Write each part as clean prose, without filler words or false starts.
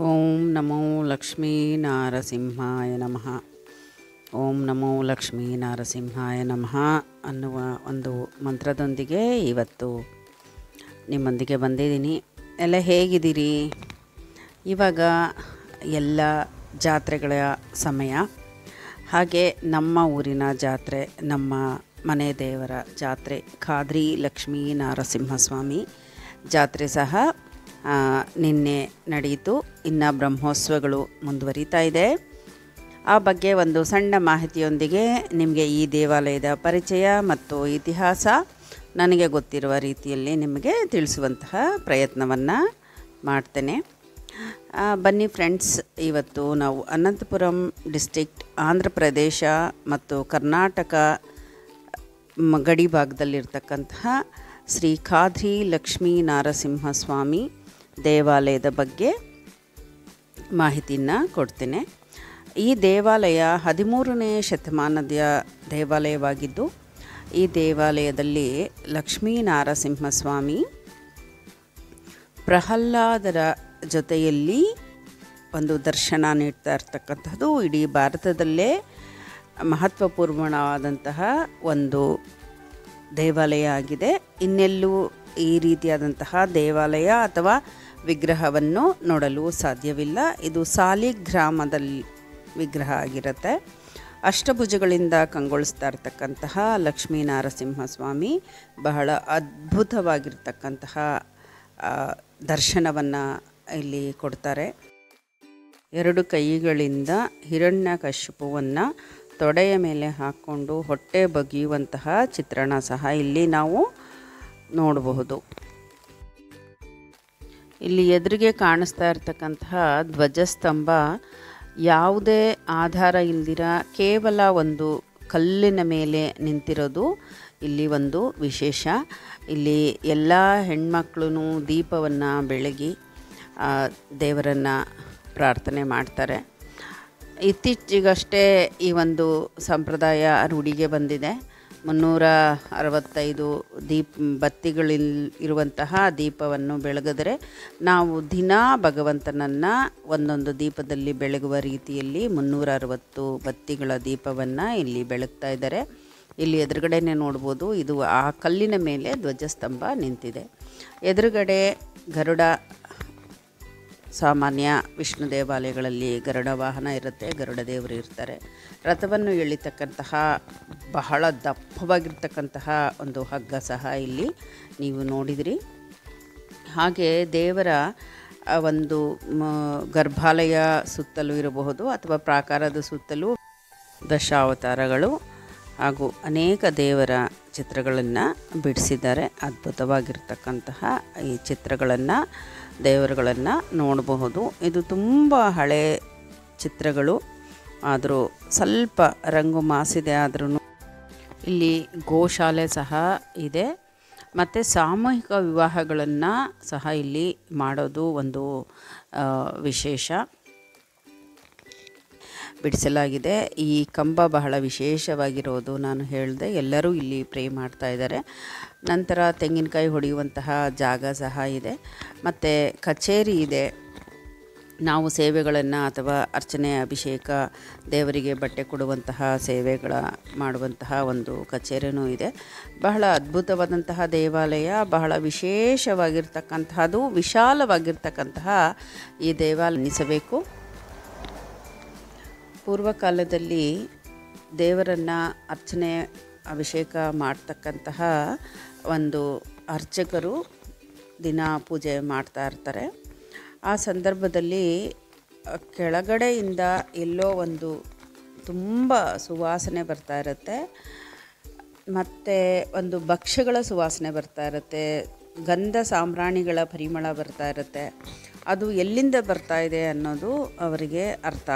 ಓಂ ನಮೋ ಲಕ್ಷ್ಮೀ ನಾರಸಿಂಹಾಯ ನಮಃ. ಓಂ ನಮೋ ಲಕ್ಷ್ಮೀ ನಾರಸಿಂಹಾಯ ನಮಃ ಅನ್ನುವ ಒಂದು ಮಂತ್ರದೊಂದಿಗೆ ಇವತ್ತು ನಿಮ್ಮೊಂದಿಗೆ ಬಂದಿದ್ದೀನಿ. ಎಲ್ಲ ಹೇಗಿದ್ದೀರಿ? ಇವಾಗ ಎಲ್ಲ ಜಾತ್ರೆಗಳ ಸಮಯ. ಹಾಗೆ ನಮ್ಮ ಊರಿನ ಜಾತ್ರೆ, ನಮ್ಮ ಮನೆ ದೇವರ ಜಾತ್ರೆ ಖಾದ್ರಿ ಲಕ್ಷ್ಮೀ ನಾರಸಿಂಹಸ್ವಾಮಿ ಜಾತ್ರೆ ಸಹ ನಿನ್ನೆ ನಡೆಯಿತು. ಇನ್ನು ಬ್ರಹ್ಮೋತ್ಸವಗಳು ಮುಂದುವರಿತಾ ಇದೆ. ಆ ಬಗ್ಗೆ ಒಂದು ಸಣ್ಣ ಮಾಹಿತಿಯೊಂದಿಗೆ ನಿಮಗೆ ಈ ದೇವಾಲಯದ ಪರಿಚಯ ಮತ್ತು ಇತಿಹಾಸ ನನಗೆ ಗೊತ್ತಿರುವ ರೀತಿಯಲ್ಲಿ ನಿಮಗೆ ತಿಳಿಸುವಂತಹ ಪ್ರಯತ್ನವನ್ನು ಮಾಡ್ತೇನೆ. ಬನ್ನಿ ಫ್ರೆಂಡ್ಸ್, ಇವತ್ತು ನಾವು ಅನಂತಪುರಂ ಡಿಸ್ಟ್ರಿಕ್ಟ್, ಆಂಧ್ರ ಪ್ರದೇಶ ಮತ್ತು ಕರ್ನಾಟಕ ಗಡಿ ಭಾಗದಲ್ಲಿರ್ತಕ್ಕಂತಹ ಶ್ರೀ ಖಾದ್ರಿ ಲಕ್ಷ್ಮೀ ನಾರಸಿಂಹಸ್ವಾಮಿ ದೇವಾಲಯದ ಬಗ್ಗೆ ಮಾಹಿತಿಯನ್ನು ಕೊಡ್ತೇನೆ. ಈ ದೇವಾಲಯ 13ನೇ ಶತಮಾನದ ದೇವಾಲಯವಾಗಿದ್ದು, ಈ ದೇವಾಲಯದಲ್ಲಿ ಲಕ್ಷ್ಮೀ ನಾರಸಿಂಹಸ್ವಾಮಿ ಪ್ರಹ್ಲಾದರ ಜೊತೆಯಲ್ಲಿ ಒಂದು ದರ್ಶನ ನೀಡ್ತಾ ಇರ್ತಕ್ಕಂಥದ್ದು ಇಡೀ ಭಾರತದಲ್ಲೇ ಮಹತ್ವಪೂರ್ಣವಾದಂತಹ ಒಂದು ದೇವಾಲಯ ಆಗಿದೆ. ಇನ್ನೆಲ್ಲೂ ಈ ರೀತಿಯಾದಂತಹ ದೇವಾಲಯ ಅಥವಾ ವಿಗ್ರಹವನ್ನು ನೋಡಲು ಸಾಧ್ಯವಿಲ್ಲ. ಇದು ಸಾಲಿಗ್ರಾಮದಲ್ಲಿ ವಿಗ್ರಹ ಆಗಿರುತ್ತೆ. ಅಷ್ಟಭುಜಗಳಿಂದ ಕಂಗೊಳಿಸ್ತಾ ಇರ್ತಕ್ಕಂತಹ ಲಕ್ಷ್ಮೀ ನಾರಸಿಂಹಸ್ವಾಮಿ ಬಹಳ ಅದ್ಭುತವಾಗಿರ್ತಕ್ಕಂತಹ ದರ್ಶನವನ್ನು ಇಲ್ಲಿ ಕೊಡ್ತಾರೆ. 2 ಕೈಗಳಿಂದ ಹಿರಣ್ಯಕಶಿಪುವನ್ನು ತೊಡೆಯ ಮೇಲೆ ಹಾಕ್ಕೊಂಡು ಹೊಟ್ಟೆ ಬಗೆಯುವಂತಹ ಚಿತ್ರಣ ಸಹ ಇಲ್ಲಿ ನಾವು ನೋಡಬಹುದು. ಇಲ್ಲಿ ಎದುರಿಗೆ ಕಾಣಿಸ್ತಾ ಇರ್ತಕ್ಕಂತಹ ಧ್ವಜಸ್ತಂಭ ಯಾವುದೇ ಆಧಾರ ಇಲ್ದಿರ ಕೇವಲ ಒಂದು ಕಲ್ಲಿನ ಮೇಲೆ ನಿಂತಿರೋದು ಇಲ್ಲಿ ಒಂದು ವಿಶೇಷ. ಇಲ್ಲಿ ಎಲ್ಲ ಹೆಣ್ಮಕ್ಳು ದೀಪವನ್ನು ಬೆಳಗಿ ದೇವರನ್ನು ಪ್ರಾರ್ಥನೆ ಮಾಡ್ತಾರೆ. ಇತ್ತೀಚೆಗಷ್ಟೇ ಈ ಒಂದು ಸಂಪ್ರದಾಯ ರೂಢಿಗೆ ಬಂದಿದೆ. 365 ಬತ್ತಿಗಳಿರುವಂತಹ ದೀಪವನ್ನು ಬೆಳಗಿದರೆ ನಾವು ದಿನಾ ಭಗವಂತನನ್ನು ಒಂದೊಂದು ದೀಪದಲ್ಲಿ ಬೆಳಗುವ ರೀತಿಯಲ್ಲಿ 360 ಬತ್ತಿಗಳ ದೀಪವನ್ನು ಇಲ್ಲಿ ಬೆಳಗ್ತಾ ಇದ್ದಾರೆ. ಇಲ್ಲಿ ಎದುರುಗಡೆನೇ ನೋಡ್ಬೋದು, ಇದು ಆ ಕಲ್ಲಿನ ಮೇಲೆ ಧ್ವಜಸ್ತಂಭ ನಿಂತಿದೆ. ಎದುರುಗಡೆ ಗರುಡ, ಸಾಮಾನ್ಯ ವಿಷ್ಣು ದೇವಾಲಯಗಳಲ್ಲಿ ಗರುಡ ವಾಹನ ಇರುತ್ತೆ, ಗರುಡ ದೇವರು ಇರ್ತಾರೆ. ರಥವನ್ನು ಎಳಿತಕ್ಕಂತಹ ಬಹಳ ದಪ್ಪವಾಗಿರ್ತಕ್ಕಂತಹ ಒಂದು ಹಗ್ಗ ಸಹ ಇಲ್ಲಿ ನೀವು ನೋಡಿದಿರಿ. ಹಾಗೆ ದೇವರ ಒಂದು ಗರ್ಭಾಲಯ ಸುತ್ತಲೂ ಇರಬಹುದು ಅಥವಾ ಪ್ರಾಕಾರದ ಸುತ್ತಲೂ ದಶಾವತಾರಗಳು ಹಾಗೂ ಅನೇಕ ದೇವರ ಚಿತ್ರಗಳನ್ನು ಬಿಡಿಸಿದ್ದಾರೆ. ಅದ್ಭುತವಾಗಿರ್ತಕ್ಕಂತಹ ಈ ಚಿತ್ರಗಳನ್ನು, ದೇವರುಗಳನ್ನು ನೋಡಬಹುದು. ಇದು ತುಂಬ ಹಳೆ ಚಿತ್ರಗಳು, ಆದರೂ ಸ್ವಲ್ಪ ರಂಗು ಮಾಸಿದೆ. ಆದ್ರೂ ಇಲ್ಲಿ ಗೋಶಾಲೆ ಸಹ ಇದೆ ಮತ್ತು ಸಾಮೂಹಿಕ ವಿವಾಹಗಳನ್ನು ಸಹ ಇಲ್ಲಿ ಮಾಡೋದು ಒಂದು ವಿಶೇಷ ಬಿಡಿಸಲಾಗಿದೆ. ಈ ಕಂಬ ಬಹಳ ವಿಶೇಷವಾಗಿರೋದು ನಾನು ಹೇಳಿದೆ. ಎಲ್ಲರೂ ಇಲ್ಲಿ ಪ್ರೇ ಮಾಡ್ತಾ ಇದ್ದಾರೆ. ನಂತರ ತೆಂಗಿನಕಾಯಿ ಹೊಡೆಯುವಂತಹ ಜಾಗ ಸಹ ಇದೆ ಮತ್ತು ಕಚೇರಿ ಇದೆ. ನಾವು ಸೇವೆಗಳನ್ನು ಅಥವಾ ಅರ್ಚನೆ, ಅಭಿಷೇಕ, ದೇವರಿಗೆ ಬಟ್ಟೆ ಕೊಡುವಂತಹ ಸೇವೆಗಳ ಮಾಡುವಂತಹ ಒಂದು ಕಚೇರಿನೂ ಇದೆ. ಬಹಳ ಅದ್ಭುತವಾದಂತಹ ದೇವಾಲಯ, ಬಹಳ ವಿಶೇಷವಾಗಿರ್ತಕ್ಕಂತಹದ್ದು, ವಿಶಾಲವಾಗಿರ್ತಕ್ಕಂತಹ ಈ ದೇವಾಲಯ ಅನ್ನಿಸಬೇಕು. ಪೂರ್ವಕಾಲದಲ್ಲಿ ದೇವರನ್ನು ಅರ್ಚನೆ, ಅಭಿಷೇಕ ಮಾಡ್ತಕ್ಕಂತಹ ಒಂದು ಅರ್ಚಕರು ದಿನ ಪೂಜೆ ಮಾಡ್ತಾ ಇರ್ತಾರೆ. ಆ ಸಂದರ್ಭದಲ್ಲಿ ಕೆಳಗಡೆಯಿಂದ ಎಲ್ಲೋ ಒಂದು ತುಂಬ ಸುವಾಸನೆ ಬರ್ತಾ ಇರುತ್ತೆ ಮತ್ತು ಒಂದು ಭಕ್ಷ್ಯಗಳ ಸುವಾಸನೆ ಬರ್ತಾ ಇರುತ್ತೆ, ಗಂಧ ಸಾಂಬ್ರಾಣಿಗಳ ಪರಿಮಳ ಬರ್ತಾ ಇರುತ್ತೆ. ಅದು ಎಲ್ಲಿಂದ ಬರ್ತಾ ಇದೆ ಅನ್ನೋದು ಅವರಿಗೆ ಅರ್ಥ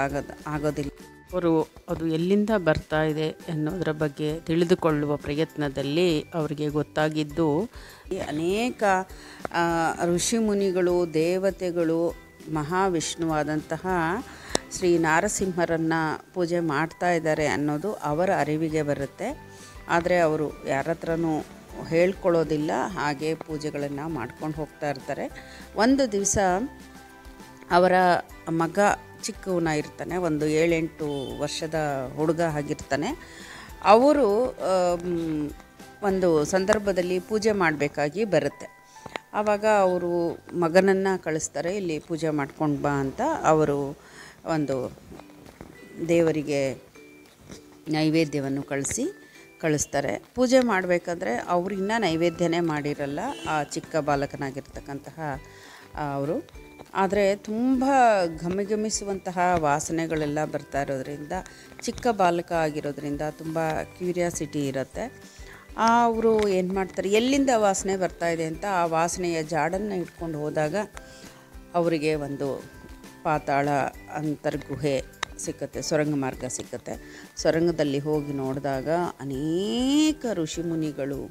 ಆಗೋದಿಲ್ಲ. ಅವರು ಅದು ಎಲ್ಲಿಂದ ಬರ್ತಾ ಇದೆ ಅನ್ನೋದರ ಬಗ್ಗೆ ತಿಳಿದುಕೊಳ್ಳುವ ಪ್ರಯತ್ನದಲ್ಲಿ ಅವರಿಗೆ ಗೊತ್ತಾಗಿದ್ದು, ಅನೇಕ ಋಷಿಮುನಿಗಳು, ದೇವತೆಗಳು, ಮಹಾವಿಷ್ಣುವಾದಂತಹ ಶ್ರೀ ನಾರಸಿಂಹರನ್ನು ಪೂಜೆ ಮಾಡ್ತಾ ಇದ್ದಾರೆ ಅನ್ನೋದು ಅವರ ಅರಿವಿಗೆ ಬರುತ್ತೆ. ಆದರೆ ಅವರು ಯಾರ ಹತ್ರನೂ ಹೇಳ್ಕೊಳ್ಳೋದಿಲ್ಲ, ಹಾಗೆ ಪೂಜೆಗಳನ್ನು ಮಾಡ್ಕೊಂಡು ಹೋಗ್ತಾ ಇರ್ತಾರೆ. ಒಂದು ದಿವಸ ಅವರ ಮಗ ಚಿಕ್ಕವನ ಇರ್ತಾನೆ, ಒಂದು 7-8 ವರ್ಷದ ಹುಡುಗ ಆಗಿರ್ತಾನೆ. ಅವರು ಒಂದು ಸಂದರ್ಭದಲ್ಲಿ ಪೂಜೆ ಮಾಡಬೇಕಾಗಿ ಬರುತ್ತೆ. ಆವಾಗ ಅವರು ಮಗನನ್ನು ಕಳಿಸ್ತಾರೆ, ಇಲ್ಲಿ ಪೂಜೆ ಮಾಡ್ಕೊಂಡು ಬಾ ಅಂತ. ಅವರು ಒಂದು ದೇವರಿಗೆ ನೈವೇದ್ಯವನ್ನು ಕಳಿಸ್ತಾರೆ. ಪೂಜೆ ಮಾಡಬೇಕಾದ್ರೆ ಅವರು ಇನ್ನೂ ನೈವೇದ್ಯನೇ ಮಾಡಿರಲ್ಲ, ಆ ಚಿಕ್ಕ ಬಾಲಕನಾಗಿರ್ತಕ್ಕಂತಹ ಅವರು. ಆದರೆ ತುಂಬ ಘಮಿಘಮಿಸುವಂತಹ ವಾಸನೆಗಳೆಲ್ಲ ಬರ್ತಾ ಇರೋದ್ರಿಂದ, ಚಿಕ್ಕ ಬಾಲಕ ಆಗಿರೋದ್ರಿಂದ ತುಂಬ ಕ್ಯೂರಿಯಾಸಿಟಿ ಇರುತ್ತೆ. ಅವರು ಏನು ಮಾಡ್ತಾರೆ, ಎಲ್ಲಿಂದ ವಾಸನೆ ಬರ್ತಾ ಇದೆ ಅಂತ ಆ ವಾಸನೆಯ ಜಾಡನ್ನು ಇಟ್ಕೊಂಡು ಹೋದಾಗ ಅವರಿಗೆ ಒಂದು ಪಾತಾಳ ಅಂತರ್ಗುಹೆ ಸಿಕ್ಕತ್ತೆ, ಸೊರಂಗ ಮಾರ್ಗ ಸಿಕ್ಕತ್ತೆ. ಸೊರಂಗದಲ್ಲಿ ಹೋಗಿ ನೋಡಿದಾಗ ಅನೇಕ ಋಷಿಮುನಿಗಳು,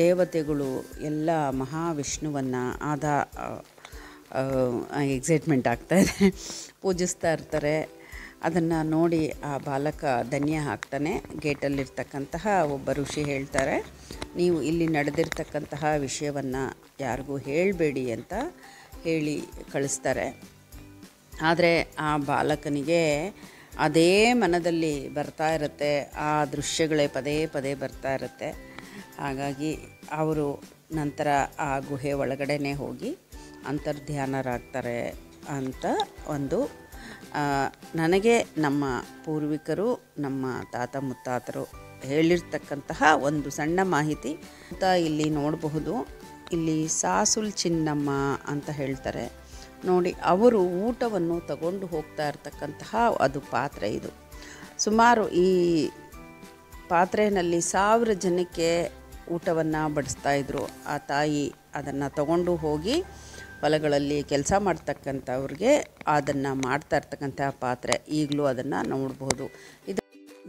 ದೇವತೆಗಳು ಎಲ್ಲ ಮಹಾವಿಷ್ಣುವನ್ನು ಎಕ್ಸೈಟ್ಮೆಂಟ್ ಆಗ್ತಾಯಿದೆ, ಪೂಜಿಸ್ತಾ ಇರ್ತಾರೆ. ಅದನ್ನು ನೋಡಿ ಆ ಬಾಲಕ ಧನ್ಯ ಆಗ್ತಾನೆ. ಗೇಟಲ್ಲಿರ್ತಕ್ಕಂತಹ ಒಬ್ಬ ಋಷಿ ಹೇಳ್ತಾರೆ, ನೀವು ಇಲ್ಲಿ ನಡೆದಿರ್ತಕ್ಕಂತಹ ವಿಷಯವನ್ನು ಯಾರಿಗೂ ಹೇಳಬೇಡಿ ಅಂತ ಹೇಳಿ ಕಳಿಸ್ತಾರೆ. ಆದರೆ ಆ ಬಾಲಕನಿಗೆ ಅದೇ ಮನದಲ್ಲಿ ಬರ್ತಾ ಇರುತ್ತೆ, ಆ ದೃಶ್ಯಗಳೇ ಪದೇ ಪದೇ ಬರ್ತಾ ಇರುತ್ತೆ. ಹಾಗಾಗಿ ಅವರು ನಂತರ ಆ ಗುಹೆ ಒಳಗಡೆನೇ ಹೋಗಿ ಅಂತರ್ಧ್ಯಾನರಾಗ್ತಾರೆ ಅಂತ ಒಂದು ನನಗೆ ನಮ್ಮ ಪೂರ್ವಿಕರು, ನಮ್ಮ ತಾತ ಮುತ್ತಾತರು ಹೇಳಿರ್ತಕ್ಕಂತಹ ಒಂದು ಸಣ್ಣ ಮಾಹಿತಿ ಅಂತ ಇಲ್ಲಿ ನೋಡಬಹುದು. ಇಲ್ಲಿ ಸಾಸುಲ್ ಚಿನ್ನಮ್ಮ ಅಂತ ಹೇಳ್ತಾರೆ ನೋಡಿ. ಅವರು ಊಟವನ್ನು ತಗೊಂಡು ಹೋಗ್ತಾ ಇರ್ತಕ್ಕಂತಹ ಅದು ಪಾತ್ರೆ. ಇದು ಸುಮಾರು ಈ ಪಾತ್ರೆಯಲ್ಲಿ 1000 ಜನಕ್ಕೆ ಊಟವನ್ನು ಬಡಿಸ್ತಾಯಿದ್ರು. ಆ ತಾಯಿ ಅದನ್ನು ತಗೊಂಡು ಹೋಗಿ ಹೊಲಗಳಲ್ಲಿ ಕೆಲಸ ಮಾಡ್ತಕ್ಕಂಥವ್ರಿಗೆ ಅದನ್ನು ಮಾಡ್ತಾ ಇರ್ತಕ್ಕಂಥ ಪಾತ್ರೆ. ಈಗಲೂ ಅದನ್ನು ನೋಡ್ಬೋದು. ಇದು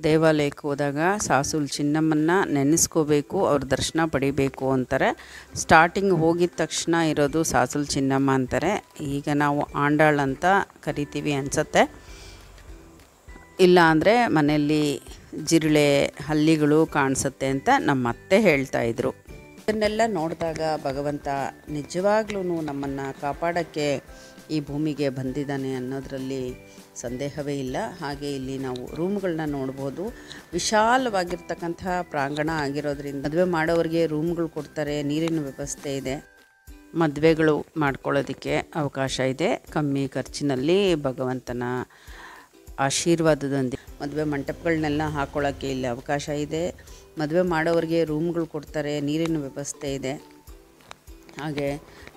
ದೇವಾಲಯಕ್ಕೆ ಹೋದಾಗ ಸಾಸುಲ್ ಚಿನ್ನಮ್ಮನ್ನ ನೆನೆಸ್ಕೋಬೇಕು, ಅವ್ರ ದರ್ಶನ ಪಡಿಬೇಕು ಅಂತಾರೆ. ಸ್ಟಾರ್ಟಿಂಗ್ ಹೋಗಿದ ತಕ್ಷಣ ಇರೋದು ಸಾಸುಲ್ ಚಿನ್ನಮ್ಮ ಅಂತಾರೆ. ಈಗ ನಾವು ಆಂಡಾಳ್ ಅಂತ ಕರಿತೀವಿ ಅನಿಸುತ್ತೆ. ಇಲ್ಲ ಅಂದರೆ ಮನೆಯಲ್ಲಿ ಜಿರಳೆ ಹಲ್ಲಿಗಳು ಕಾಣಿಸುತ್ತೆ ಅಂತ ನಮ್ಮ ಅತ್ತೆ ಹೇಳ್ತಾಯಿದ್ರು. ಇದನ್ನೆಲ್ಲ ನೋಡಿದಾಗ ಭಗವಂತ ನಿಜವಾಗ್ಲೂ ನಮ್ಮನ್ನು ಕಾಪಾಡೋಕ್ಕೆ ಈ ಭೂಮಿಗೆ ಬಂದಿದ್ದಾನೆ ಅನ್ನೋದರಲ್ಲಿ ಸಂದೇಹವೇ ಇಲ್ಲ. ಹಾಗೆ ಇಲ್ಲಿ ನಾವು ರೂಮ್ಗಳನ್ನ ನೋಡ್ಬೋದು. ವಿಶಾಲವಾಗಿರ್ತಕ್ಕಂತಹ ಪ್ರಾಂಗಣ ಆಗಿರೋದ್ರಿಂದ ಮದುವೆ ಮಾಡೋರಿಗೆ ರೂಮ್ಗಳು ಕೊಡ್ತಾರೆ, ನೀರಿನ ವ್ಯವಸ್ಥೆ ಇದೆ, ಮದುವೆಗಳು ಮಾಡ್ಕೊಳ್ಳೋದಕ್ಕೆ ಅವಕಾಶ ಇದೆ. ಕಮ್ಮಿ ಖರ್ಚಿನಲ್ಲಿ ಭಗವಂತನ ಆಶೀರ್ವಾದದೊಂದಿಗೆ ಮದುವೆ ಮಂಟಪಗಳನ್ನೆಲ್ಲ ಹಾಕ್ಕೊಳ್ಳೋಕ್ಕೆ ಇಲ್ಲಿ ಅವಕಾಶ ಇದೆ. ಮದುವೆ ಮಾಡೋರಿಗೆ ರೂಮ್ಗಳು ಕೊಡ್ತಾರೆ, ನೀರಿನ ವ್ಯವಸ್ಥೆ ಇದೆ. ಹಾಗೆ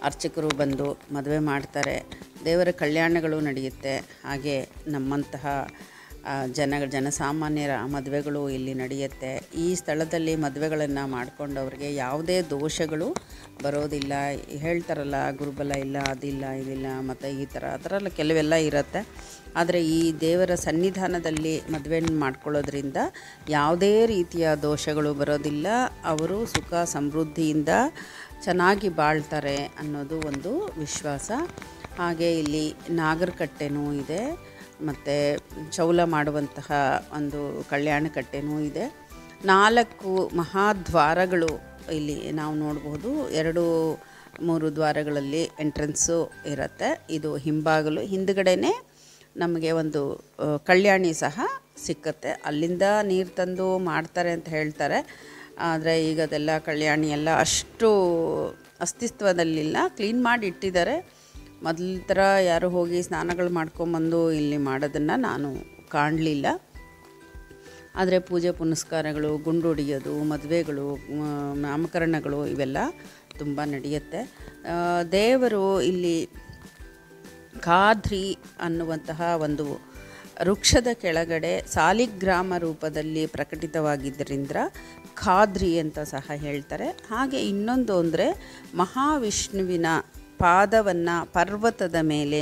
ಅರ್ಚಕರು ಬಂದು ಮದುವೆ ಮಾಡ್ತಾರೆ, ದೇವರ ಕಲ್ಯಾಣಗಳು ನಡೆಯುತ್ತೆ. ಹಾಗೆ ನಮ್ಮಂತಹ ಜನಸಾಮಾನ್ಯರ ಮದುವೆಗಳು ಇಲ್ಲಿ ನಡೆಯುತ್ತೆ. ಈ ಸ್ಥಳದಲ್ಲಿ ಮದುವೆಗಳನ್ನು ಮಾಡಿಕೊಂಡವ್ರಿಗೆ ಯಾವುದೇ ದೋಷಗಳು ಬರೋದಿಲ್ಲ. ಹೇಳ್ತಾರಲ್ಲ, ಗುರುಬಲ ಇಲ್ಲ, ಅದಿಲ್ಲ, ಇದಿಲ್ಲ, ಮತ್ತು ಈ ಥರ ಕೆಲವೆಲ್ಲ ಇರುತ್ತೆ. ಆದರೆ ಈ ದೇವರ ಸನ್ನಿಧಾನದಲ್ಲಿ ಮದುವೆಯನ್ನು ಮಾಡ್ಕೊಳ್ಳೋದ್ರಿಂದ ಯಾವುದೇ ರೀತಿಯ ದೋಷಗಳು ಬರೋದಿಲ್ಲ. ಅವರು ಸುಖ ಸಮೃದ್ಧಿಯಿಂದ ಚೆನ್ನಾಗಿ ಬಾಳ್ತಾರೆ ಅನ್ನೋದು ಒಂದು ವಿಶ್ವಾಸ. ಹಾಗೆ ಇಲ್ಲಿ ನಾಗರಕಟ್ಟೆನೂ ಇದೆ, ಮತ್ತು ಚೌಲ ಮಾಡುವಂತಹ ಒಂದು ಕಲ್ಯಾಣ ಕಟ್ಟೆನೂ ಇದೆ. 4 ಮಹಾದ್ವಾರಗಳು ಇಲ್ಲಿ ನಾವು ನೋಡಬಹುದು. 2-3 ದ್ವಾರಗಳಲ್ಲಿ ಎಂಟ್ರೆನ್ಸು ಇರುತ್ತೆ. ಇದು ಹಿಂಬಾಗಲು. ಹಿಂದುಗಡೆನೇ ನಮಗೆ ಒಂದು ಕಲ್ಯಾಣಿ ಸಹ ಸಿಕ್ಕತ್ತೆ. ಅಲ್ಲಿಂದ ನೀರು ತಂದು ಮಾಡ್ತಾರೆ ಅಂತ ಹೇಳ್ತಾರೆ. ಆದರೆ ಈಗ ಅದೆಲ್ಲ ಕಲ್ಯಾಣಿ ಎಲ್ಲ ಅಷ್ಟು ಅಸ್ತಿತ್ವದಲ್ಲಿಲ್ಲ, ಕ್ಲೀನ್ ಮಾಡಿ ಇಟ್ಟಿದ್ದಾರೆ. ಮೊದಲ ಥರ ಯಾರು ಹೋಗಿ ಸ್ನಾನಗಳು ಮಾಡ್ಕೊಂಬಂದು ಇಲ್ಲಿ ಮಾಡೋದನ್ನು ನಾನು ಕಾಣಲಿಲ್ಲ. ಆದರೆ ಪೂಜೆ ಪುನಸ್ಕಾರಗಳು, ಗುಂಡು ಹೊಡಿಯೋದು, ಮದುವೆಗಳು, ನಾಮಕರಣಗಳು ಇವೆಲ್ಲ ತುಂಬ ನಡೆಯುತ್ತೆ. ದೇವರು ಇಲ್ಲಿ ಖಾದ್ರಿ ಅನ್ನುವಂತಹ ಒಂದು ವೃಕ್ಷದ ಕೆಳಗಡೆ ಸಾಲಿಗ್ರಾಮ ರೂಪದಲ್ಲಿ ಪ್ರಕಟಿತವಾಗಿದ್ದರಿಂದ ಖಾದ್ರಿ ಅಂತ ಸಹ ಹೇಳ್ತಾರೆ. ಹಾಗೆ ಇನ್ನೊಂದು ಅಂದರೆ ಮಹಾವಿಷ್ಣುವಿನ ಪಾದವನ್ನು ಪರ್ವತದ ಮೇಲೆ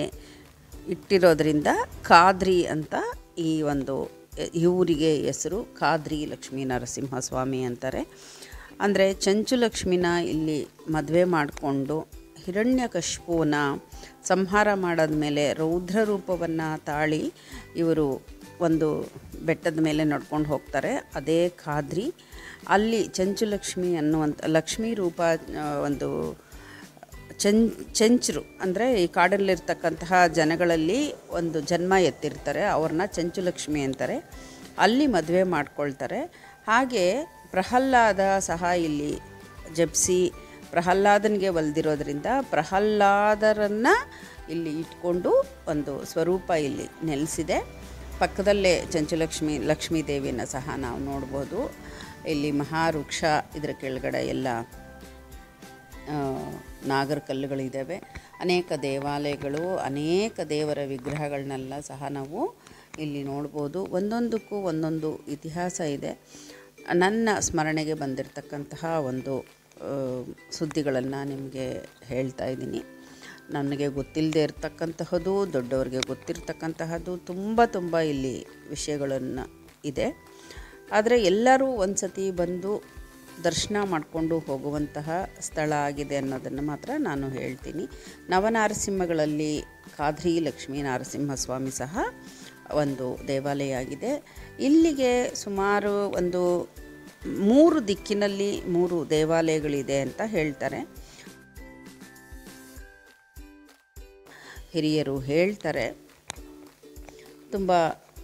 ಇಟ್ಟಿರೋದ್ರಿಂದ ಖಾದ್ರಿ ಅಂತ ಈ ಒಂದು ಊರಿಗೆ ಹೆಸರು. ಖಾದ್ರಿ ಲಕ್ಷ್ಮೀ ನರಸಿಂಹಸ್ವಾಮಿ ಅಂತಾರೆ. ಅಂದರೆ ಚಂಚುಲಕ್ಷ್ಮಿನ ಇಲ್ಲಿ ಮದುವೆ ಮಾಡಿಕೊಂಡು ಹಿರಣ್ಯಕಶಿಪುವನ ಸಂಹಾರ ಮಾಡಾದ್ಮೇಲೆ ರೌದ್ರ ರೂಪವನ್ನು ತಾಳಿ ಇವರು ಒಂದು ಬೆಟ್ಟದ ಮೇಲೆ ನಡ್ಕೊಂಡು ಹೋಗ್ತಾರೆ. ಅದೇ ಖಾದ್ರಿ. ಅಲ್ಲಿ ಚಂಚುಲಕ್ಷ್ಮಿ ಅನ್ನುವಂಥ ಲಕ್ಷ್ಮೀ ರೂಪ ಒಂದು ಚೆಂಚರು ಅಂದರೆ ಈ ಕಾಡಲ್ಲಿರ್ತಕ್ಕಂತಹ ಜನಗಳಲ್ಲಿ ಒಂದು ಜನ್ಮ ಎತ್ತಿರ್ತಾರೆ, ಅವ್ರನ್ನ ಚೆಂಚುಲಕ್ಷ್ಮಿ ಅಂತಾರೆ. ಅಲ್ಲಿ ಮದುವೆ ಮಾಡ್ಕೊಳ್ತಾರೆ. ಹಾಗೆ ಪ್ರಹ್ಲಾದ ಸಹ ಇಲ್ಲಿ ಜಪ್ಸಿ ಪ್ರಹ್ಲಾದನಿಗೆ ಒಲ್ದಿರೋದ್ರಿಂದ ಪ್ರಹ್ಲಾದರನ್ನು ಇಲ್ಲಿ ಇಟ್ಕೊಂಡು ಒಂದು ಸ್ವರೂಪ ಇಲ್ಲಿ ನೆಲೆಸಿದೆ. ಪಕ್ಕದಲ್ಲೇ ಲಕ್ಷ್ಮೀ ದೇವಿಯನ್ನು ಸಹ ನಾವು ನೋಡ್ಬೋದು. ಇಲ್ಲಿ ಮಹಾವೃಕ್ಷ, ಇದರ ಕೆಳಗಡೆ ಎಲ್ಲ ನಾಗರ ಕಲ್ಲುಗಳಿದ್ದಾವೆ. ಅನೇಕ ದೇವಾಲಯಗಳು, ಅನೇಕ ದೇವರ ವಿಗ್ರಹಗಳನ್ನೆಲ್ಲ ಸಹ ನಾವು ಇಲ್ಲಿ ನೋಡ್ಬೋದು. ಒಂದೊಂದಕ್ಕೂ ಒಂದೊಂದು ಇತಿಹಾಸ ಇದೆ. ನನ್ನ ಸ್ಮರಣೆಗೆ ಬಂದಿರತಕ್ಕಂತಹ ಒಂದು ಸುದ್ದಿಗಳನ್ನು ನಿಮಗೆ ಹೇಳ್ತಾ ಇದ್ದೀನಿ. ನನಗೆ ಗೊತ್ತಿಲ್ಲದೆ ಇರತಕ್ಕಂತಹದ್ದು, ದೊಡ್ಡವರಿಗೆ ಗೊತ್ತಿರತಕ್ಕಂತಹದ್ದು ತುಂಬ ಇಲ್ಲಿ ವಿಷಯಗಳನ್ನು ಇದೆ. ಆದರೆ ಎಲ್ಲರೂ ಒಂದು ಸತಿ ಬಂದು ದರ್ಶನ ಮಾಡಿಕೊಂಡು ಹೋಗುವಂತಹ ಸ್ಥಳ ಆಗಿದೆ ಅನ್ನೋದನ್ನು ಮಾತ್ರ ನಾನು ಹೇಳ್ತೀನಿ. ನವನಾರಸಿಂಹಗಳಲ್ಲಿ ಖಾದ್ರಿ ಲಕ್ಷ್ಮೀ ನರಸಿಂಹಸ್ವಾಮಿ ಸಹ ಒಂದು ದೇವಾಲಯ ಆಗಿದೆ. ಇಲ್ಲಿಗೆ ಸುಮಾರು ಒಂದು 3 ದಿಕ್ಕಿನಲ್ಲಿ 3 ದೇವಾಲಯಗಳಿದೆ ಅಂತ ಹೇಳ್ತಾರೆ. ಹಿರಿಯರು ಹೇಳ್ತಾರೆ. ತುಂಬ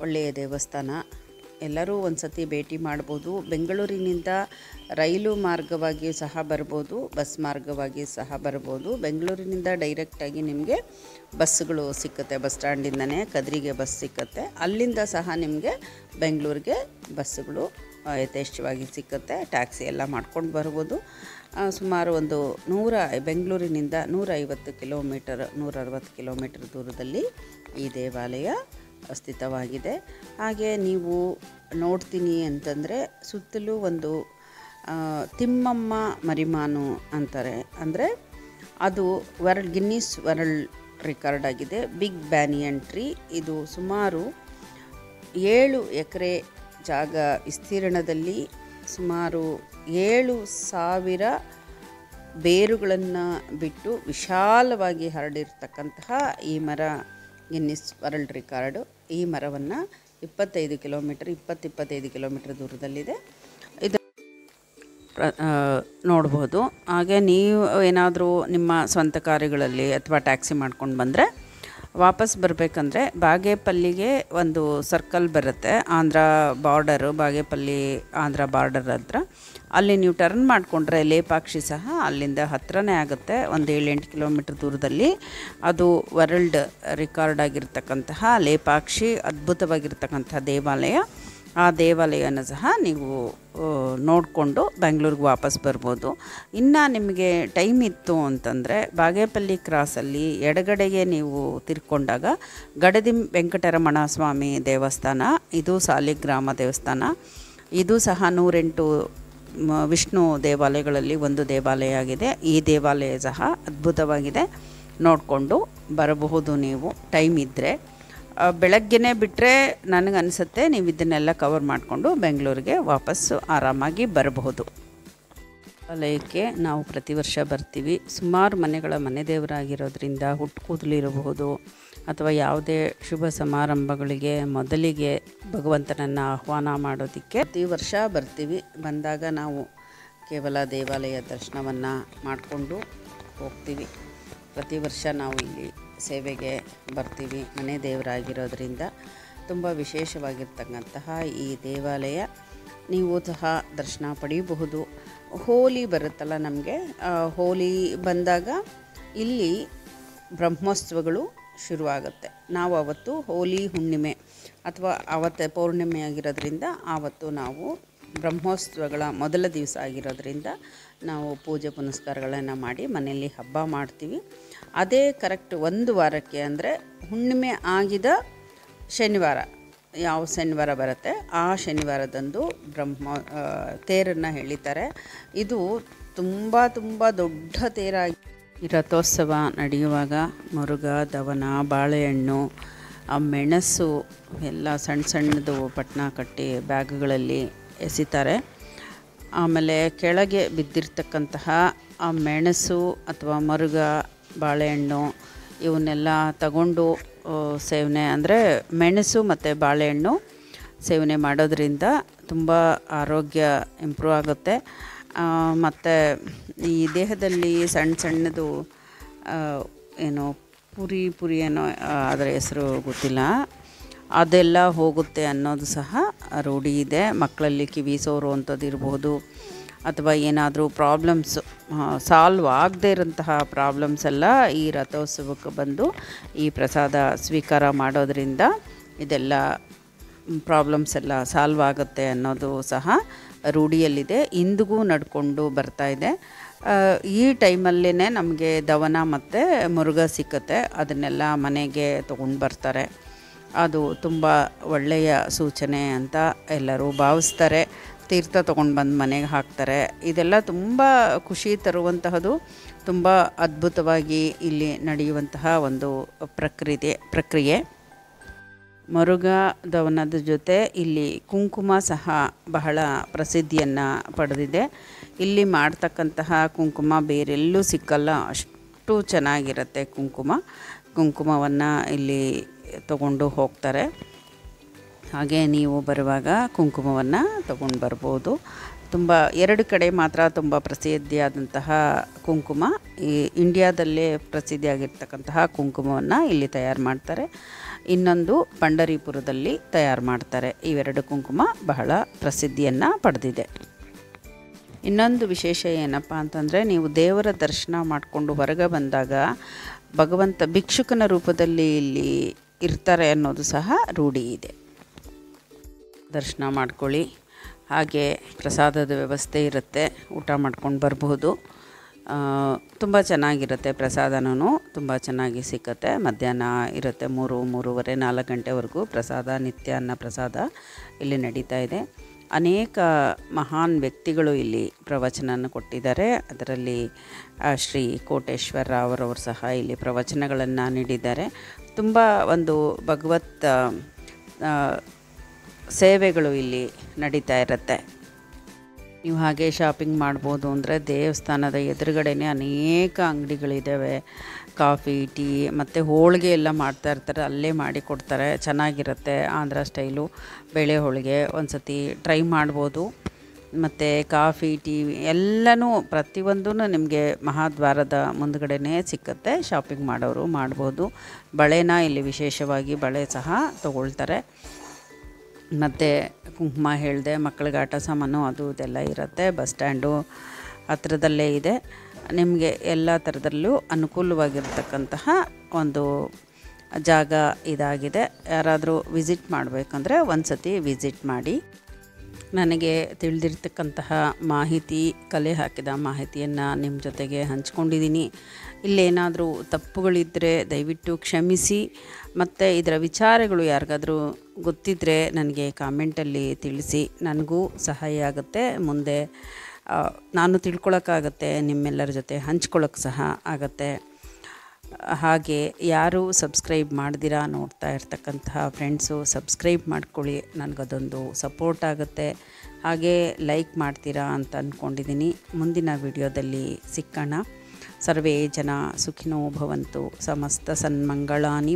ಒಳ್ಳೆಯ ದೇವಸ್ಥಾನ, ಎಲ್ಲರೂ ಒಂದು ಸತಿ ಭೇಟಿ ಮಾಡ್ಬೋದು. ಬೆಂಗಳೂರಿನಿಂದ ರೈಲು ಮಾರ್ಗವಾಗಿ ಸಹ ಬರ್ಬೋದು, ಬಸ್ ಮಾರ್ಗವಾಗಿ ಸಹ ಬರ್ಬೋದು. ಬೆಂಗಳೂರಿನಿಂದ ಡೈರೆಕ್ಟಾಗಿ ನಿಮಗೆ ಬಸ್ಸುಗಳು ಸಿಕ್ಕುತ್ತೆ, ಬಸ್ ಸ್ಟ್ಯಾಂಡಿಂದನೇ ಕದ್ರಿಗೆ ಬಸ್ ಸಿಕ್ಕುತ್ತೆ. ಅಲ್ಲಿಂದ ಸಹ ನಿಮಗೆ ಬೆಂಗಳೂರಿಗೆ ಬಸ್ಸುಗಳು ಯಥೇಚ್ಛವಾಗಿ ಸಿಕ್ಕುತ್ತೆ. ಟ್ಯಾಕ್ಸಿ ಎಲ್ಲ ಮಾಡ್ಕೊಂಡು ಬರ್ಬೋದು. ಸುಮಾರು ಒಂದು ಬೆಂಗಳೂರಿನಿಂದ 150 ಕಿಲೋಮೀಟರ್ 160 ಕಿಲೋಮೀಟರ್ ದೂರದಲ್ಲಿ ಈ ದೇವಾಲಯ ಸ್ಥಿತವಾಗಿದೆ. ಹಾಗೆ ನೀವು ನೋಡ್ತೀನಿ ಅಂತಂದರೆ ಸುತ್ತಲೂ ಒಂದು ತಿಮ್ಮಮ್ಮ ಮರಿಮಾನು ಅಂತಾರೆ. ಅಂದರೆ ಅದು ಗಿನ್ನಿಸ್ ವರ್ಲ್ಡ್ ರೆಕಾರ್ಡ್ ಆಗಿದೆ. Big banyan tree. ಇದು ಸುಮಾರು 7 ಎಕರೆ ಜಾಗ ವಿಸ್ತೀರ್ಣದಲ್ಲಿ ಸುಮಾರು 7,000 ಬೇರುಗಳನ್ನು ಬಿಟ್ಟು ವಿಶಾಲವಾಗಿ ಹರಡಿರ್ತಕ್ಕಂತಹ ಈ ಮರ ಗಿನ್ನಿಸ್ ವರ್ಲ್ಡ್ ರೆಕಾರ್ಡು. ಈ ಮರವನ್ನು 25 ಕಿಲೋಮೀಟರ್ ದೂರದಲ್ಲಿದೆ. ಇದು ನೋಡ್ಬೋದು. ಹಾಗೆ ನೀವು ಏನಾದರೂ ನಿಮ್ಮ ಸ್ವಂತ ಕಾರ್ಯಗಳಲ್ಲಿ ಅಥವಾ ಟ್ಯಾಕ್ಸಿ ಮಾಡ್ಕೊಂಡು ಬಂದರೆ ವಾಪಸ್ ಬರಬೇಕಂದ್ರೆ ಬಾಗೇಪಲ್ಲಿಗೆ ಒಂದು ಸರ್ಕಲ್ ಬರುತ್ತೆ, ಆಂಧ್ರ ಬಾರ್ಡರು, ಬಾಗೇಪಲ್ಲಿ ಆಂಧ್ರ ಬಾರ್ಡರ್ ಹತ್ರ. ಅಲ್ಲಿ ನೀವು ಟರ್ನ್ ಮಾಡಿಕೊಂಡ್ರೆ ಲೇಪಾಕ್ಷಿ ಸಹ ಅಲ್ಲಿಂದ ಹತ್ತಿರನೇ ಆಗುತ್ತೆ. ಒಂದು 7-8 ಕಿಲೋಮೀಟರ್ ದೂರದಲ್ಲಿ ಅದು ವರ್ಲ್ಡ್ ರೆಕಾರ್ಡ್ ಆಗಿರ್ತಕ್ಕಂತಹ ಲೇಪಾಕ್ಷಿ ಅದ್ಭುತವಾಗಿರ್ತಕ್ಕಂಥ ದೇವಾಲಯ. ಆ ದೇವಾಲಯನ ಸಹ ನೀವು ನೋಡಿಕೊಂಡು ಬೆಂಗಳೂರಿಗೆ ವಾಪಸ್ ಬರ್ಬೋದು. ಇನ್ನು ನಿಮಗೆ ಟೈಮ್ ಇತ್ತು ಅಂತಂದರೆ ಬಾಗೇಪಲ್ಲಿ ಕ್ರಾಸಲ್ಲಿ ಎಡಗಡೆಗೆ ನೀವು ತಿರ್ಕೊಂಡಾಗ ಗಡದಿ ವೆಂಕಟರಮಣ ಸ್ವಾಮಿ ದೇವಸ್ಥಾನ, ಇದು ಸಾಲಿಗ್ರಾಮ ದೇವಸ್ಥಾನ. ಇದು ಸಹ 108 ವಿಷ್ಣು ದೇವಾಲಯಗಳಲ್ಲಿ ಒಂದು ದೇವಾಲಯ ಆಗಿದೆ. ಈ ದೇವಾಲಯ ಸಹ ಅದ್ಭುತವಾಗಿದೆ, ನೋಡಿಕೊಂಡು ಬರಬಹುದು ನೀವು ಟೈಮ್ ಇದ್ದರೆ. ಬೆಳಗ್ಗೆನೇ ಬಿಟ್ಟರೆ ನನಗನ್ಸುತ್ತೆ ನೀವು ಇದನ್ನೆಲ್ಲ ಕವರ್ ಮಾಡಿಕೊಂಡು ಬೆಂಗಳೂರಿಗೆ ವಾಪಸ್ಸು ಆರಾಮಾಗಿ ಬರಬಹುದು. ದೇವಾಲಯಕ್ಕೆ ನಾವು ಪ್ರತಿ ವರ್ಷ ಬರ್ತೀವಿ. ಸುಮಾರು ಮನೆಗಳ ಮನೆ ದೇವರಾಗಿರೋದ್ರಿಂದ ಹುಟ್ಟುಕೂದಲಿರಬಹುದು ಅಥವಾ ಯಾವುದೇ ಶುಭ ಸಮಾರಂಭಗಳಿಗೆ ಮೊದಲಿಗೆ ಭಗವಂತನನ್ನು ಆಹ್ವಾನ ಮಾಡೋದಕ್ಕೆ ಪ್ರತಿ ವರ್ಷ ಬರ್ತೀವಿ. ಬಂದಾಗ ನಾವು ಕೇವಲ ದೇವಾಲಯ ದರ್ಶನವನ್ನು ಮಾಡಿಕೊಂಡು ಹೋಗ್ತೀವಿ. ಪ್ರತಿ ವರ್ಷ ನಾವು ಇಲ್ಲಿ ಸೇವೆಗೆ ಬರ್ತೀವಿ. ಮನೆ ದೇವರಾಗಿರೋದ್ರಿಂದ ತುಂಬ ವಿಶೇಷವಾಗಿರ್ತಕ್ಕಂತಹ ಈ ದೇವಾಲಯ ನೀವು ಸಹ ದರ್ಶನ ಪಡೆಯಬಹುದು. ಹೋಲಿ ಬರುತ್ತಲ್ಲ ನಮಗೆ, ಹೋಲಿ ಬಂದಾಗ ಇಲ್ಲಿ ಬ್ರಹ್ಮೋತ್ಸವಗಳು ಶುರುವಾಗುತ್ತೆ. ನಾವು ಅವತ್ತು ಹೋಲಿ ಹುಣ್ಣಿಮೆ ಅಥವಾ ಅವತ್ತು ಪೌರ್ಣಿಮೆ ಆಗಿರೋದ್ರಿಂದ ಆವತ್ತು ನಾವು ಬ್ರಹ್ಮೋತ್ಸವಗಳ ಮೊದಲ ದಿವಸ ಆಗಿರೋದ್ರಿಂದ ನಾವು ಪೂಜೆ ಪುನಸ್ಕಾರಗಳನ್ನು ಮಾಡಿ ಮನೆಯಲ್ಲಿ ಹಬ್ಬ ಮಾಡ್ತೀವಿ. ಅದೇ ಕರೆಕ್ಟ್ 1 ವಾರಕ್ಕೆ ಅಂದರೆ ಹುಣ್ಣಿಮೆ ಆಗಿದ ಶನಿವಾರ, ಯಾವ ಶನಿವಾರ ಬರುತ್ತೆ ಆ ಶನಿವಾರದಂದು ತೇರನ್ನು ಎಳಿತಾರೆ. ಇದು ತುಂಬ ದೊಡ್ಡ ತೇರಾಗಿ ಈ ರಥೋತ್ಸವ ನಡೆಯುವಾಗ ಮುರುಗ, ದವನ, ಬಾಳೆಹಣ್ಣು, ಮೆಣಸು ಎಲ್ಲ ಸಣ್ಣದು ಪಟ್ಟಣ ಕಟ್ಟಿ ಬ್ಯಾಗ್ಗಳಲ್ಲಿ ಎಸಿತಾರೆ. ಆಮೇಲೆ ಕೆಳಗೆ ಬಿದ್ದಿರ್ತಕ್ಕಂತಹ ಆ ಮೆಣಸು ಅಥವಾ ಮರುಗ, ಬಾಳೆಹಣ್ಣು ಇವನ್ನೆಲ್ಲ ತಗೊಂಡು ಸೇವನೆ, ಅಂದರೆ ಮೆಣಸು ಮತ್ತು ಬಾಳೆಹಣ್ಣು ಸೇವನೆ ಮಾಡೋದ್ರಿಂದ ತುಂಬ ಆರೋಗ್ಯ ಇಂಪ್ರೂವ್ ಆಗುತ್ತೆ. ಮತ್ತು ಈ ದೇಹದಲ್ಲಿ ಸಣ್ಣದು ಏನೋ ಪುರಿ ಏನೋ ಅದರ ಹೆಸರು ಗೊತ್ತಿಲ್ಲ, ಅದೆಲ್ಲ ಹೋಗುತ್ತೆ ಅನ್ನೋದು ಸಹ ರೂಢಿ ಇದೆ. ಮಕ್ಕಳಲ್ಲಿ ಕಿವಿ ಸೋರುವಂಥದ್ದು ಇರ್ಬೋದು, ಅಥವಾ ಏನಾದರೂ ಪ್ರಾಬ್ಲಮ್ಸ್ ಸಾಲ್ವ್ ಆಗದೇ ಇರೋಂತಹ ಪ್ರಾಬ್ಲಮ್ಸ್ ಎಲ್ಲ ಈ ರಥೋತ್ಸವಕ್ಕೆ ಬಂದು ಈ ಪ್ರಸಾದ ಸ್ವೀಕಾರ ಮಾಡೋದರಿಂದ ಇದೆಲ್ಲ ಪ್ರಾಬ್ಲಮ್ಸ್ ಎಲ್ಲ ಸಾಲ್ವ್ ಆಗುತ್ತೆ ಅನ್ನೋದು ಸಹ ರೂಢಿಯಲ್ಲಿದೆ. ಇಂದಿಗೂ ನಡ್ಕೊಂಡು ಬರ್ತಾಯಿದೆ. ಈ ಟೈಮಲ್ಲೇ ನಮಗೆ ದವನ ಮತ್ತು ಮುರುಘ ಸಿಕ್ಕತ್ತೆ, ಅದನ್ನೆಲ್ಲ ಮನೆಗೆ ತೊಗೊಂಡು ಬರ್ತಾರೆ. ಅದು ತುಂಬ ಒಳ್ಳೆಯ ಸೂಚನೆ ಅಂತ ಎಲ್ಲರೂ ಭಾವಿಸ್ತಾರೆ. ತೀರ್ಥ ತೊಗೊಂಡು ಬಂದು ಮನೆಗೆ ಹಾಕ್ತಾರೆ. ಇದೆಲ್ಲ ತುಂಬ ಖುಷಿ ತರುವಂತಹದ್ದು, ತುಂಬ ಅದ್ಭುತವಾಗಿ ಇಲ್ಲಿ ನಡೆಯುವಂತಹ ಒಂದು ಪ್ರಕ್ರಿಯೆ. ಮುರುಘ ದವನದ ಜೊತೆ ಇಲ್ಲಿ ಕುಂಕುಮ ಸಹ ಬಹಳ ಪ್ರಸಿದ್ಧಿಯನ್ನು ಪಡೆದಿದೆ. ಇಲ್ಲಿ ಮಾಡ್ತಕ್ಕಂತಹ ಕುಂಕುಮ ಬೇರೆಲ್ಲೂ ಸಿಕ್ಕಲ್ಲ, ಅಷ್ಟು ಚೆನ್ನಾಗಿರುತ್ತೆ ಕುಂಕುಮವನ್ನು ಇಲ್ಲಿ ತಗೊಂಡು ಹೋಗ್ತಾರೆ. ಹಾಗೆ ನೀವು ಬರುವಾಗ ಕುಂಕುಮವನ್ನು ತಗೊಂಡು ಬರ್ಬೋದು. ತುಂಬ 2 ಕಡೆ ಮಾತ್ರ ತುಂಬ ಪ್ರಸಿದ್ಧಿಯಾದಂತಹ ಕುಂಕುಮ, ಈ ಇಂಡಿಯಾದಲ್ಲೇ ಪ್ರಸಿದ್ಧಿಯಾಗಿರ್ತಕ್ಕಂತಹ ಕುಂಕುಮವನ್ನು ಇಲ್ಲಿ ತಯಾರು ಮಾಡ್ತಾರೆ. ಇನ್ನೊಂದು ಪಂಡರೀಪುರದಲ್ಲಿ ತಯಾರು ಮಾಡ್ತಾರೆ. ಇವೆರಡು ಕುಂಕುಮ ಬಹಳ ಪ್ರಸಿದ್ಧಿಯನ್ನು ಪಡೆದಿದೆ. ಇನ್ನೊಂದು ವಿಶೇಷ ಏನಪ್ಪ ಅಂತಂದರೆ, ನೀವು ದೇವರ ದರ್ಶನ ಮಾಡಿಕೊಂಡು ಹೊರಗೆ ಬಂದಾಗ ಭಗವಂತ ಭಿಕ್ಷುಕನ ರೂಪದಲ್ಲಿ ಇಲ್ಲಿ ಇರ್ತಾರೆ ಅನ್ನೋದು ಸಹ ರೂಢಿ ಇದೆ. ದರ್ಶನ ಮಾಡ್ಕೊಳ್ಳಿ. ಹಾಗೆ ಪ್ರಸಾದದ ವ್ಯವಸ್ಥೆ ಇರುತ್ತೆ, ಊಟ ಮಾಡ್ಕೊಂಡು ಬರ್ಬೋದು. ತುಂಬ ಚೆನ್ನಾಗಿರುತ್ತೆ. ಪ್ರಸಾದನೂ ತುಂಬ ಚೆನ್ನಾಗಿ ಸಿಕ್ಕತ್ತೆ. ಮಧ್ಯಾಹ್ನ ಇರುತ್ತೆ, 3:30, 4 ಗಂಟೆವರೆಗೂ ಪ್ರಸಾದ, ನಿತ್ಯ ಅನ್ನ ಪ್ರಸಾದ ಇಲ್ಲಿ ನಡೀತಾ ಇದೆ. ಅನೇಕ ಮಹಾನ್ ವ್ಯಕ್ತಿಗಳು ಇಲ್ಲಿ ಪ್ರವಚನವನ್ನು ಕೊಟ್ಟಿದ್ದಾರೆ. ಅದರಲ್ಲಿ ಶ್ರೀ ಕೋಟೇಶ್ವರ ಅವರವರು ಸಹ ಇಲ್ಲಿ ಪ್ರವಚನಗಳನ್ನು ನೀಡಿದ್ದಾರೆ. ತುಂಬ ಒಂದು ಭಗವತ್ ಸೇವೆಗಳು ಇಲ್ಲಿ ನಡೀತಾ ಇರುತ್ತೆ. ನೀವು ಹಾಗೆ ಶಾಪಿಂಗ್ ಮಾಡ್ಬೋದು ಅಂದರೆ ದೇವಸ್ಥಾನದ ಎದುರುಗಡೆನೇ ಅನೇಕ ಅಂಗಡಿಗಳಿದ್ದಾವೆ. ಕಾಫಿ, ಟೀ ಮತ್ತು ಹೋಳಿಗೆ ಎಲ್ಲ ಮಾಡ್ತಾ ಇರ್ತಾರೆ, ಅಲ್ಲೇ ಮಾಡಿ ಕೊಡ್ತಾರೆ. ಚೆನ್ನಾಗಿರುತ್ತೆ. ಆಂಧ್ರ ಸ್ಟೈಲು ಬೇಳೆ ಹೋಳಿಗೆ ಒಂದು ಸತಿ ಟ್ರೈ ಮಾಡ್ಬೋದು. ಮತ್ತು ಕಾಫಿ, ಟೀ ಎಲ್ಲನೂ ಪ್ರತಿಯೊಂದೂ ನಿಮಗೆ ಮಹಾದ್ವಾರದ ಮುಂದ್ಗಡೆನೇ ಸಿಕ್ಕತ್ತೆ. ಶಾಪಿಂಗ್ ಮಾಡೋರು ಮಾಡ್ಬೋದು. ಬಳೆನ ಇಲ್ಲಿ ವಿಶೇಷವಾಗಿ ಬಳೆ ಸಹ ತೊಗೊಳ್ತಾರೆ. ಮತ್ತು ಕುಂಕುಮ ಹೇಳಿದೆ, ಮಕ್ಕಳಿಗೆ ಆಟ ಸಾಮಾನು ಅದು ಇದೆಲ್ಲ ಇರುತ್ತೆ. ಬಸ್ ಸ್ಟ್ಯಾಂಡು ಹತ್ತಿರದಲ್ಲೇ ಇದೆ. ನಿಮಗೆ ಎಲ್ಲ ಥರದಲ್ಲೂ ಅನುಕೂಲವಾಗಿರ್ತಕ್ಕಂತಹ ಒಂದು ಜಾಗ ಇದಾಗಿದೆ. ಯಾರಾದರೂ ವಿಸಿಟ್ ಮಾಡಬೇಕಂದ್ರೆ ಒಂದು ಸತಿ ವಿಸಿಟ್ ಮಾಡಿ. ನನಗೆ ತಿಳಿದಿರ್ತಕ್ಕಂತಹ ಮಾಹಿತಿ, ಕಲೆ ಹಾಕಿದ ಮಾಹಿತಿಯನ್ನು ನಿಮ್ಮ ಜೊತೆಗೆ ಹಂಚ್ಕೊಂಡಿದ್ದೀನಿ. ಇಲ್ಲೇನಾದರೂ ತಪ್ಪುಗಳಿದ್ದರೆ ದಯವಿಟ್ಟು ಕ್ಷಮಿಸಿ. ಮತ್ತು ಇದರ ವಿಚಾರಗಳು ಯಾರಿಗಾದರೂ ಗೊತ್ತಿದ್ದರೆ ನನಗೆ ಕಾಮೆಂಟಲ್ಲಿ ತಿಳಿಸಿ. ನನಗೂ ಸಹಾಯ ಆಗುತ್ತೆ. ಮುಂದೆ ನಾನು ತಿಳ್ಕೊಳಕ್ಕಾಗತ್ತೆ, ನಿಮ್ಮೆಲ್ಲರ ಜೊತೆ ಹಂಚ್ಕೊಳ್ಳೋಕ್ಕೆ ಸಹ ಆಗುತ್ತೆ. ಹಾಗೆ ಯಾರು ಸಬ್ಸ್ಕ್ರೈಬ್ ಮಾಡ್ದಿರಾ ನೋಡ್ತಾ ಇರ್ತಕ್ಕಂತಹ ಫ್ರೆಂಡ್ಸು ಸಬ್ಸ್ಕ್ರೈಬ್ ಮಾಡ್ಕೊಳ್ಳಿ, ನನಗದೊಂದು ಸಪೋರ್ಟ್ ಆಗುತ್ತೆ. ಹಾಗೆ ಲೈಕ್ ಮಾಡ್ತೀರಾ ಅಂತ ಅಂದ್ಕೊಂಡಿದ್ದೀನಿ. ಮುಂದಿನ ವಿಡಿಯೋದಲ್ಲಿ ಸಿಕ್ಕೋಣ. ಸರ್ವೇ ಜನ ಸುಖಿನೋ ಭವಂತು. ಸಮಸ್ತ ಸನ್ಮಂಗಳಾನಿ